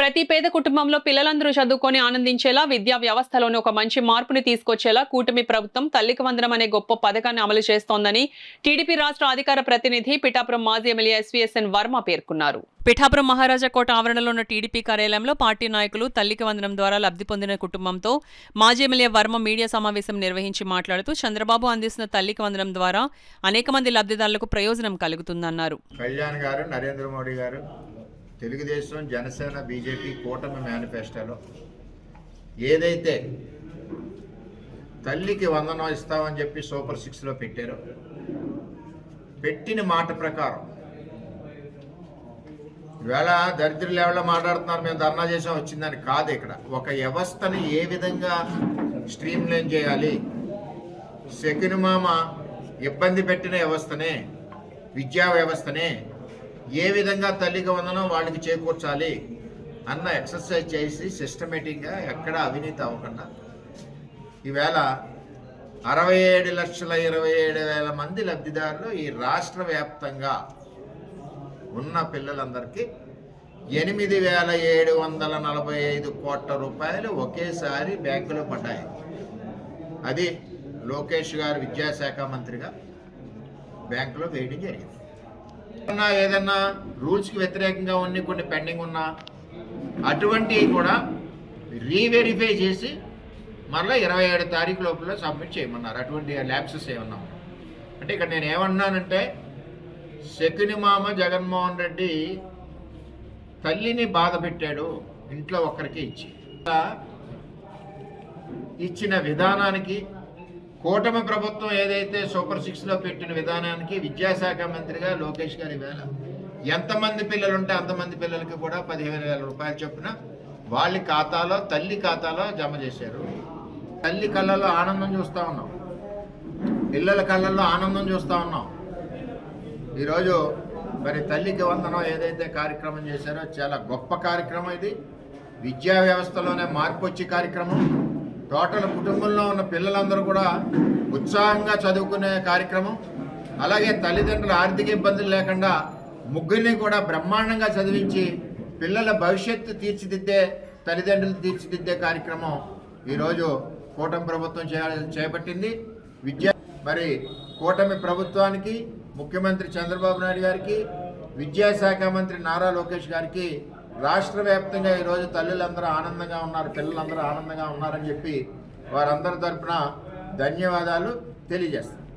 ప్రతి పేద కుటుంబంలో పిల్లలందరూ చదువుకొని ఆనందించేలా విద్యా వ్యవస్థలోని ఒక మంచి మార్పుని తీసుకొచ్చేలా కూటమి ప్రభుత్వం తల్లికి వందనం అనే గొప్ప పథకాన్ని అమలు చేస్తోందని టీడీపీ రాష్ట్ర అధికార ప్రతినిధి పిఠాపురం మాజీ ఎమ్మెల్యే ఎస్వీఎస్ఎన్ వర్మ పేర్కొన్నారు. పిఠాపురం మహారాజా కోట ఆవరణలో ఉన్న టీడీపీ కార్యాలయంలో పార్టీ నాయకులు తల్లికి వందనం ద్వారా లబ్ధి పొందిన కుటుంబంతో మాజీ ఎమ్మెల్యే వర్మ మీడియా సమావేశం నిర్వహించి మాట్లాడుతూ చంద్రబాబు అందిస్తున్న తల్లికి వందనం ద్వారా అనేక మంది లబ్ధిదారులకు ప్రయోజనం కలుగుతుందన్నారు. కళ్యాణ్ గారు, నరేంద్ర మోడీ గారు, తెలుగుదేశం, జనసేన, బీజేపీ కూటమి మేనిఫెస్టోలో ఏదైతే తల్లికి వందనం ఇస్తామని చెప్పి సూపర్ 6లో పెట్టారో, పెట్టిన మాట ప్రకారం ఇవాళ దరిద్రులు ఎవరో మాట్లాడుతున్నారు, మేము ధర్నా చేసాం వచ్చిందని కాదు. ఇక్కడ ఒక వ్యవస్థని ఏ విధంగా స్ట్రీమ్ లైన్ చేయాలి, సెకినుమామ ఇబ్బంది పెట్టిన వ్యవస్థనే, విద్యా వ్యవస్థనే ఏ విధంగా తల్లికి వందనం వాళ్ళకి చేకూర్చాలి అన్న ఎక్సర్సైజ్ చేసి సిస్టమేటిక్గా ఎక్కడ అవినీతి అవ్వకుండా ఈవేళ 67,27,000 మంది లబ్ధిదారులు ఈ రాష్ట్ర వ్యాప్తంగా ఉన్న పిల్లలందరికీ 8,745 కోట్ల రూపాయలు ఒకేసారి బ్యాంకులో పడ్డాయి. అది లోకేష్ గారు విద్యాశాఖ మంత్రిగా బ్యాంకులో వేయడం జరిగింది. ఏదన్నా రూల్స్కి వ్యతిరేకంగా ఉన్న కొన్ని పెండింగ్ ఉన్నా అటువంటివి కూడా రీవెరిఫై చేసి మళ్ళీ 27 తారీఖు లోపల సబ్మిట్ చేయమన్నారు. అటువంటి ల్యాబ్సెస్ ఏమన్నా అంటే ఇక్కడ నేను ఏమన్నానంటే, సెకినిమామ జగన్మోహన్ రెడ్డి తల్లిని బాధ పెట్టాడు ఇంట్లో ఒక్కరికి ఇచ్చిన విధానానికి, కూటమి ప్రభుత్వం ఏదైతే సూపర్ 6లో పెట్టిన విధానానికి విద్యాశాఖ మంత్రిగా లోకేష్ గారి వేళ ఎంతమంది పిల్లలు ఉంటే అంతమంది పిల్లలకి కూడా 15,000 రూపాయలు చొప్పున వాళ్ళ ఖాతాలో, తల్లి ఖాతాలో జమ చేశారు. తల్లి కళ్ళల్లో ఆనందం చూస్తూ ఉన్నాం, పిల్లల కళ్ళల్లో ఆనందం చూస్తూ ఉన్నాం. ఈరోజు మరి తల్లికి వందనం ఏదైతే కార్యక్రమం చేశారో చాలా గొప్ప కార్యక్రమం. ఇది విద్యా వ్యవస్థలోనే మార్పు వచ్చే కార్యక్రమం. టోటల్ కుటుంబంలో ఉన్న పిల్లలందరూ కూడా ఉత్సాహంగా చదువుకునే కార్యక్రమం. అలాగే తల్లిదండ్రుల ఆర్థిక ఇబ్బందులు లేకుండా ముగ్గురిని కూడా బ్రహ్మాండంగా చదివించి పిల్లల భవిష్యత్తు తీర్చిదిద్దే, తల్లిదండ్రులు తీర్చిదిద్దే కార్యక్రమం ఈరోజు కూటమి ప్రభుత్వం చేపట్టింది. మరి కూటమి ప్రభుత్వానికి, ముఖ్యమంత్రి చంద్రబాబు నాయుడు గారికి, విద్యాశాఖ మంత్రి నారా లోకేష్ గారికి రాష్ట్ర వ్యాప్తంగా ఈరోజు తల్లులందరూ ఆనందంగా ఉన్నారు, పిల్లలందరూ ఆనందంగా ఉన్నారని చెప్పి వారందరి తరపున ధన్యవాదాలు తెలియజేస్తారు.